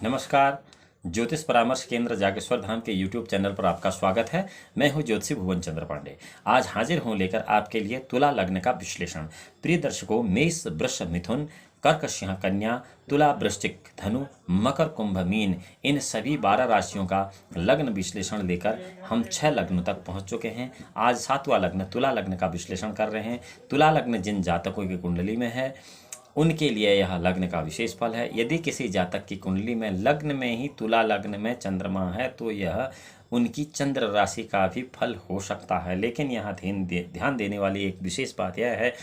नमस्कार। ज्योतिष परामर्श केंद्र जागेश्वर धाम के YouTube चैनल पर आपका स्वागत है। मैं हूं ज्योतिषी भुवन चंद्र पांडे। आज हाजिर हूं लेकर आपके लिए तुला लग्न का विश्लेषण। प्रिय दर्शकों, मेष, वृष, मिथुन, कर्क, सिंह, कन्या, तुला, वृश्चिक, धनु, मकर, कुंभ, मीन, इन सभी 12 राशियों का लग्न विश्लेषण लेकर हम 6 लग्नों तक पहुंच चुके हैं। आज 7वां लग्न तुला लग्न का विश्लेषण कर रहे हैं। तुला लग्न जिन जातकों की कुंडली में है उनके लिए यह लग्न का विशेष फल है। यदि किसी जातक की कुंडली में लग्न में ही तुला लग्न में चंद्रमा है तो यह उनकी चंद्र राशि का भी फल हो सकता है। लेकिन यहाँ ध्यान देने वाली एक विशेष बात यह है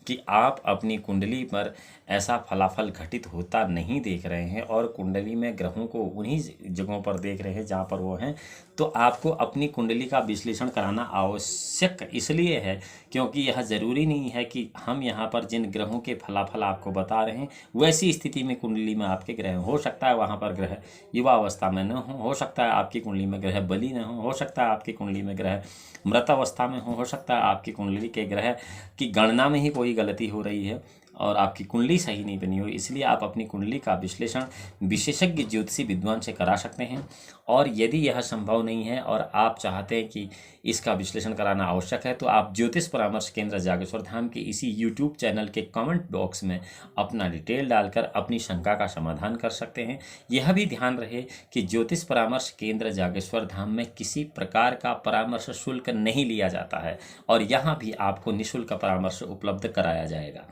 कि आप अपनी कुंडली पर ऐसा फलाफल घटित होता नहीं देख रहे हैं और कुंडली में ग्रहों को उन्हीं जगहों पर देख रहे हैं जहाँ पर वो हैं, तो आपको अपनी कुंडली का विश्लेषण कराना आवश्यक इसलिए है क्योंकि यह ज़रूरी नहीं है कि हम यहाँ पर जिन ग्रहों के फलाफल आपको बता रहे हैं वैसी स्थिति में कुंडली में आपके ग्रह हो सकता है वहाँ पर ग्रह युवा अवस्था में न हो सकता है आपकी कुंडली में ग्रह बली न हो सकता है आपकी कुंडली में ग्रह मृत अवस्था में हो सकता है आपकी कुंडली के ग्रह की गणना में ही कोई गलती हो रही है और आपकी कुंडली सही नहीं बनी हो। इसलिए आप अपनी कुंडली का विश्लेषण विशेषज्ञ ज्योतिषी विद्वान से करा सकते हैं। और यदि यह संभव नहीं है और आप चाहते हैं कि इसका विश्लेषण कराना आवश्यक है तो आप ज्योतिष परामर्श केंद्र जागेश्वर धाम के इसी यूट्यूब चैनल के कमेंट बॉक्स में अपना डिटेल डालकर अपनी शंका का समाधान कर सकते हैं। यह भी ध्यान रहे कि ज्योतिष परामर्श केंद्र जागेश्वर धाम में किसी प्रकार का परामर्श शुल्क नहीं लिया जाता है और यहाँ भी आपको निःशुल्क परामर्श उपलब्ध कराया जाएगा।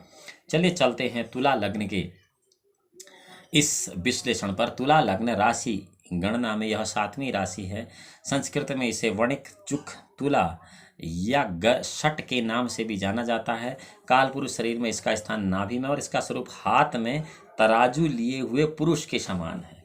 चलिए चलते हैं तुला लग्न के इस विश्लेषण पर। तुला लग्न राशि गणना में यह 7वीं राशि है। संस्कृत में इसे वणिक, चुख, तुला या शट के नाम से भी जाना जाता है। कालपुरुष शरीर में इसका स्थान नाभि में और इसका स्वरूप हाथ में तराजू लिए हुए पुरुष के समान है।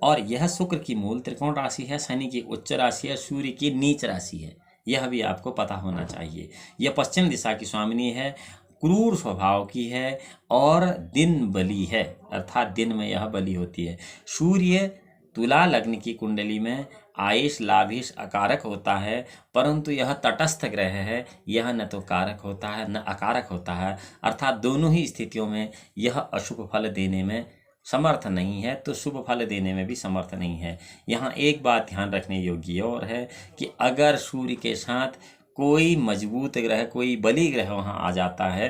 और यह शुक्र की मूल त्रिकोण राशि है, शनि की उच्च राशि है, सूर्य की नीच राशि है। यह भी आपको पता होना चाहिए। यह पश्चिम दिशा की स्वामिनी है, क्रूर स्वभाव की है और दिन बली है, अर्थात दिन में यह बली होती है। सूर्य तुला लग्न की कुंडली में आयुष लाभिष अकारक होता है, परंतु यह तटस्थ ग्रह है। यह न तो कारक होता है न अकारक होता है, अर्थात दोनों ही स्थितियों में यह अशुभ फल देने में समर्थ नहीं है तो शुभ फल देने में भी समर्थ नहीं है। यहाँ एक बात ध्यान रखने योग्य और है कि अगर सूर्य के साथ कोई मजबूत ग्रह, कोई बली ग्रह वहाँ आ जाता है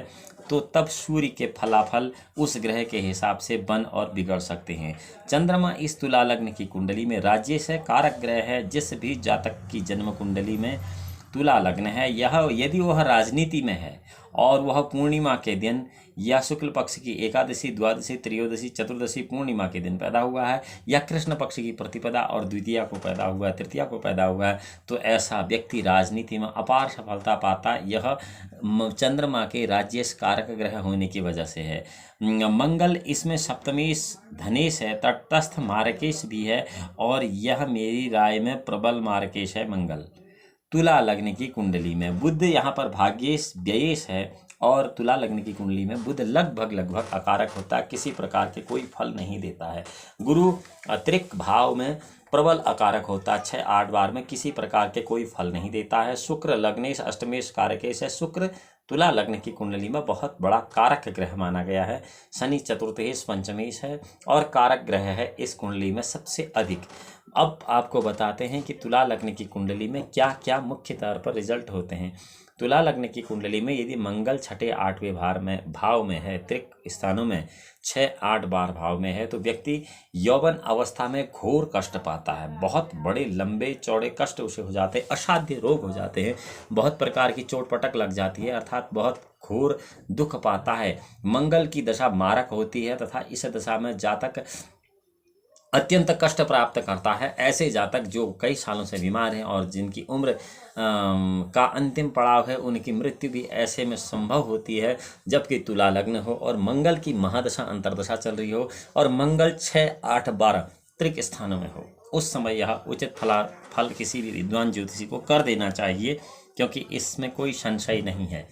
तो तब सूर्य के फलाफल उस ग्रह के हिसाब से बन और बिगड़ सकते हैं। चंद्रमा इस तुला लग्न की कुंडली में राजेश है, कारक ग्रह है। जिस भी जातक की जन्म कुंडली में तुला लग्न है, यह यदि वह राजनीति में है और वह पूर्णिमा के दिन या शुक्ल पक्ष की एकादशी, द्वादशी, त्रयोदशी, चतुर्दशी पूर्णिमा के दिन पैदा हुआ है या कृष्ण पक्ष की प्रतिपदा और द्वितीया को पैदा हुआ है, तृतीया को पैदा हुआ है, तो ऐसा व्यक्ति राजनीति में अपार सफलता पाता। यह चंद्रमा के राज्येश कारक ग्रह होने की वजह से है। मंगल इसमें सप्तमेश धनेश है, तटस्थ मार्केश भी है और यह मेरी राय में प्रबल मार्केश है। मंगल तुला लग्न की कुंडली में बुध यहाँ पर भाग्येश व्ययेश है और तुला लग्न की कुंडली में बुध लगभग अकारक होता है, किसी प्रकार के कोई फल नहीं देता है। गुरु अतिरिक्त भाव में प्रबल अकारक होता है, 6-8 बार में किसी प्रकार के कोई फल नहीं देता है। शुक्र लग्नेश अष्टमेश कारकेश है। शुक्र तुला लग्न की कुंडली में बहुत बड़ा कारक ग्रह माना गया है। शनि चतुर्थेश पंचमेश है और कारक ग्रह है इस कुंडली में सबसे अधिक। अब आपको बताते हैं कि तुला लग्न की कुंडली में क्या क्या मुख्य तौर पर रिजल्ट होते हैं। तुला लग्न की कुंडली में यदि मंगल 6-8वें भाव में है, त्रिक स्थानों में 6-8 बार भाव में है, तो व्यक्ति यौवन अवस्था में घोर कष्ट पाता है। बहुत बड़े लंबे चौड़े कष्ट उसे हो जाते हैं, असाध्य रोग हो जाते हैं, बहुत प्रकार की चोट पटक लग जाती है, अर्थात बहुत घोर दुख पाता है। मंगल की दशा मारक होती है तथा इस दशा में जातक अत्यंत कष्ट प्राप्त करता है। ऐसे जातक जो कई सालों से बीमार हैं और जिनकी उम्र का अंतिम पड़ाव है, उनकी मृत्यु भी ऐसे में संभव होती है जबकि तुला लग्न हो और मंगल की महादशा अंतर्दशा चल रही हो और मंगल 6-8-12 त्रिक स्थानों में हो। उस समय यह उचित फल किसी भी विद्वान ज्योतिषी को कर देना चाहिए क्योंकि इसमें कोई संशय नहीं है।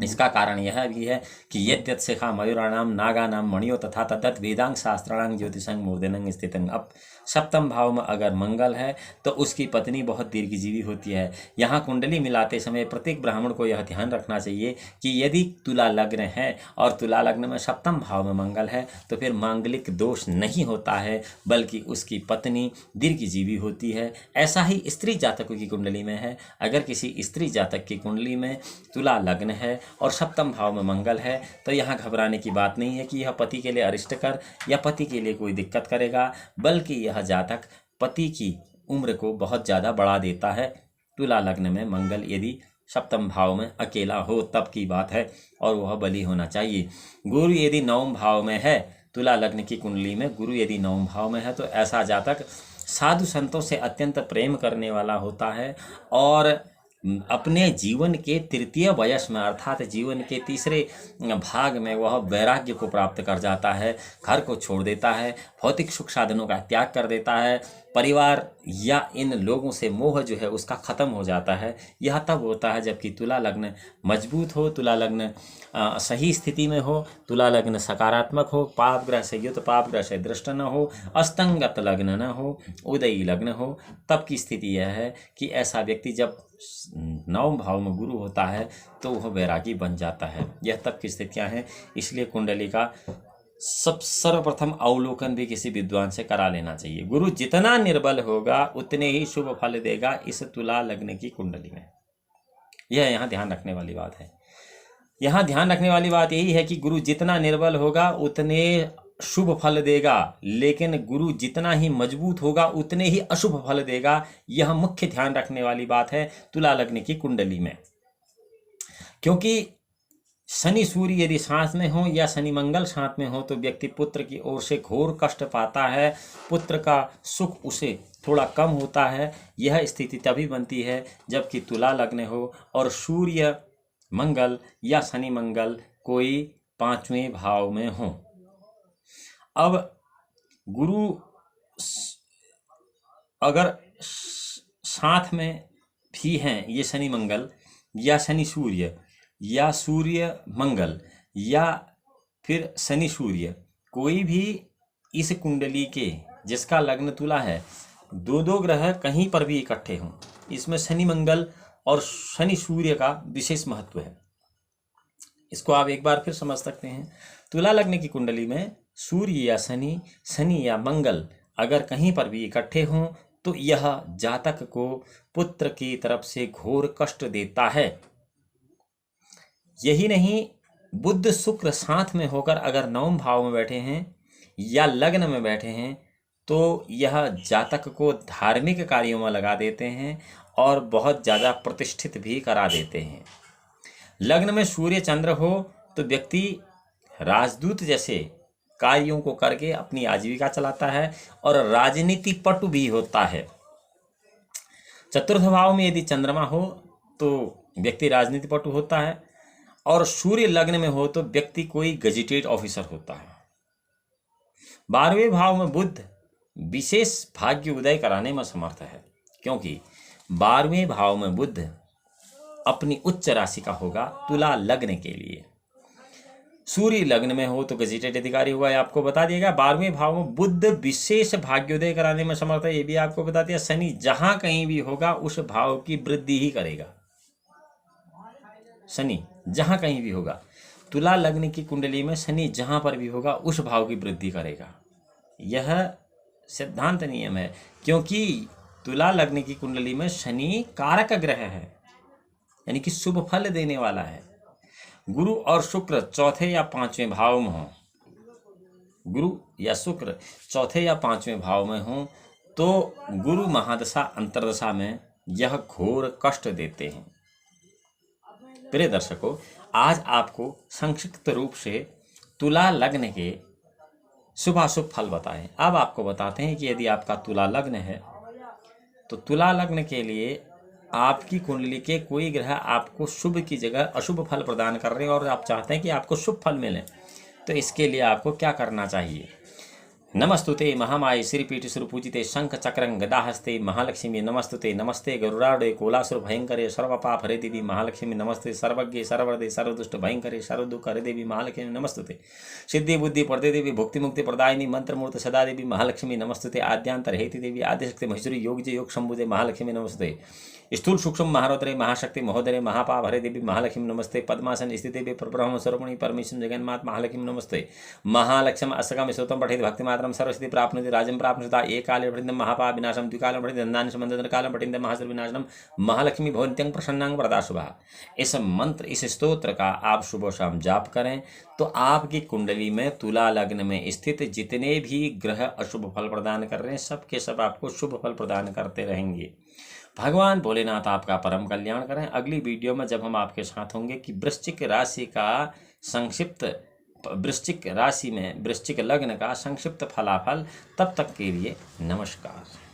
इसका कारण यह भी है कि यद्यत शिखा मयूराणाम नागानाम मणियो तथा तद्दत वेदांग शास्त्राणाम ज्योतिषंग मूर्धनंग स्थितंग। अब सप्तम भाव में अगर मंगल है तो उसकी पत्नी बहुत दीर्घजीवी होती है। यहाँ कुंडली मिलाते समय प्रत्येक ब्राह्मण को यह ध्यान रखना चाहिए कि यदि तुला लग्न है और तुला लग्न में सप्तम भाव में मंगल है तो फिर मांगलिक दोष नहीं होता है, बल्कि उसकी पत्नी दीर्घजीवी होती है। ऐसा ही स्त्री जातकों की कुंडली में है। अगर किसी स्त्री जातक की कुंडली में तुला लग्न है और सप्तम भाव में मंगल है तो यहाँ घबराने की बात नहीं है कि यह पति के लिए अरिष्टकर या पति के लिए कोई दिक्कत करेगा, बल्कि यह जातक पति की उम्र को बहुत ज़्यादा बढ़ा देता है। तुला लग्न में मंगल यदि सप्तम भाव में अकेला हो तब की बात है, और वह बली होना चाहिए। गुरु यदि नवम भाव में है, तुला लग्न की कुंडली में गुरु यदि नवम भाव में है तो ऐसा जातक साधु संतों से अत्यंत प्रेम करने वाला होता है और अपने जीवन के तृतीय वयस में अर्थात जीवन के तीसरे भाग में वह वैराग्य को प्राप्त कर जाता है, घर को छोड़ देता है, भौतिक सुख साधनों का त्याग कर देता है, परिवार या इन लोगों से मोह जो है उसका खत्म हो जाता है। यह तब होता है जबकि तुला लग्न मजबूत हो, तुला लग्न सही स्थिति में हो, तुला लग्न सकारात्मक हो, पाप ग्रह से युक्त, पाप ग्रह से दृष्ट न हो, अस्तंगत लग्न न हो, उदयी लग्न हो। तब की स्थिति यह है कि ऐसा व्यक्ति जब नवम भाव में गुरु होता है तो वह वैरागी बन जाता है। यह तब की स्थितियां हैं। इसलिए कुंडली का सर्वप्रथम अवलोकन भी किसी विद्वान से करा लेना चाहिए। गुरु जितना निर्बल होगा उतने ही शुभ फल देगा इस तुला लग्न की कुंडली में। यह यहाँ ध्यान रखने वाली बात है। यहाँ ध्यान रखने वाली बात यही है कि गुरु जितना निर्बल होगा उतने शुभ फल देगा, लेकिन गुरु जितना ही मजबूत होगा उतने ही अशुभ फल देगा। यह मुख्य ध्यान रखने वाली बात है तुला लग्न की कुंडली में। क्योंकि शनि सूर्य यदि साथ में हो या शनि मंगल साथ में हो तो व्यक्ति पुत्र की ओर से घोर कष्ट पाता है, पुत्र का सुख उसे थोड़ा कम होता है। यह स्थिति तभी बनती है जबकि तुला लग्न हो और सूर्य मंगल या शनि मंगल कोई पांचवें भाव में हो। अब गुरु अगर साथ में भी हैं ये शनि मंगल या शनि सूर्य या सूर्य मंगल या फिर शनि सूर्य, कोई भी इस कुंडली के जिसका लग्न तुला है, दो दो ग्रह कहीं पर भी इकट्ठे हों, इसमें शनि मंगल और शनि सूर्य का विशेष महत्व है। इसको आप एक बार फिर समझ सकते हैं। तुला लग्न की कुंडली में सूर्य या शनि, शनि या मंगल अगर कहीं पर भी इकट्ठे हों तो यह जातक को पुत्र की तरफ से घोर कष्ट देता है। यही नहीं, बुध शुक्र साथ में होकर अगर नवम भाव में बैठे हैं या लग्न में बैठे हैं तो यह जातक को धार्मिक कार्यों में लगा देते हैं और बहुत ज़्यादा प्रतिष्ठित भी करा देते हैं। लग्न में सूर्य चंद्र हो तो व्यक्ति राजदूत जैसे कार्यों को करके अपनी आजीविका चलाता है और राजनीति पटु भी होता है। चतुर्थ भाव में यदि चंद्रमा हो तो व्यक्ति राजनीति पटु होता है और सूर्य लग्न में हो तो व्यक्ति कोई गजेटेड ऑफिसर होता है। 12वें भाव में बुध विशेष भाग्य उदय कराने में समर्थ है, क्योंकि 12वें भाव में बुध अपनी उच्च राशि का होगा तुला लग्न के लिए। सूर्य लग्न में हो तो गजेटेड अधिकारी हुआ, आपको बता दिएगा। 12वें भाव में बुध विशेष भाग्योदय कराने में समर्थ है, ये भी आपको बता दिया। शनि जहां कहीं भी होगा उस भाव की वृद्धि ही करेगा। शनि जहां कहीं भी होगा, तुला लग्न की कुंडली में शनि जहां पर भी होगा उस भाव की वृद्धि करेगा। यह सिद्धांत नियम है, क्योंकि तुला लग्न की कुंडली में शनि कारक ग्रह है, यानी कि शुभ फल देने वाला है। गुरु और शुक्र चौथे या पांचवें भाव में हो, गुरु या शुक्र चौथे या पांचवें भाव में हो तो गुरु महादशा अंतरदशा में यह घोर कष्ट देते हैं। प्रिय दर्शकों, आज आपको संक्षिप्त रूप से तुला लग्न के शुभाशुभ फल बताएं। अब आपको बताते हैं कि यदि आपका तुला लग्न है तो तुला लग्न के लिए आपकी कुंडली के कोई ग्रह आपको शुभ की जगह अशुभ फल प्रदान कर रहे हैं और आप चाहते हैं कि आपको शुभ फल मिले, तो इसके लिए आपको क्या करना चाहिए। नमस्तुते महामाये श्रीपीठे सुरपूजिते शंख चक्रं गदाहस्ते महालक्ष्मी नमस्तुते। नमस्ते गरुडारूढे कोलासुर भयंकरे सर्वपाप हरे देवी महालक्ष्मी नमस्ते। सर्वज्ञे सर्वदे सर्वदुष्ट भयंकरे सर्वदुःख हरे देवी महालक्ष्मी नमस्तुते। सिद्धि बुद्धि प्रदे देवी भुक्ति मुक्ति प्रदायिनी मंत्रमूर्त सदा देवी महालक्ष्मी नमस्तुते। आद्यांतर हेति देवी आदिशक्ति महेश्वरी योगजे योग शंभुजे महालक्ष्मी नमस्ते। स्थूल सूक्ष्म महारौद्रे महाशक्ति महोदरे महापाप हरे देवी महालक्ष्मी नमस्ते। पद्मासन स्थित देवी परब्रह्म स्वरूपिणी परमेश्वर जगन्मात महालक्ष्मी नमस्ते। महालक्ष्म अष्टकम स्तोत्रम पठेत भक्तिमात्रम सर्वसिद्धि प्राप्नोति राजं प्राप्नुता। एक काले पठितं महापाप विनाशम द्विकालं पठितं धनानि समन्दन कालं पठितं महासुर विनाशनम महालक्ष्मी भवन्त्यं प्रसन्नां वरदा शुभः। इस मंत्र इस स्तोत्र का आप सुबह शाम जाप करें तो आपकी कुंडली में तुला लग्न में स्थित जितने भी ग्रह अशुभ फल प्रदान कर रहे हैं सब के सब आपको शुभ फल प्रदान करते रहेंगे। भगवान भोलेनाथ आपका परम कल्याण करें। अगली वीडियो में जब हम आपके साथ होंगे कि वृश्चिक राशि का संक्षिप्त वृश्चिक राशि में वृश्चिक लग्न का संक्षिप्त फलाफल, तब तक के लिए नमस्कार।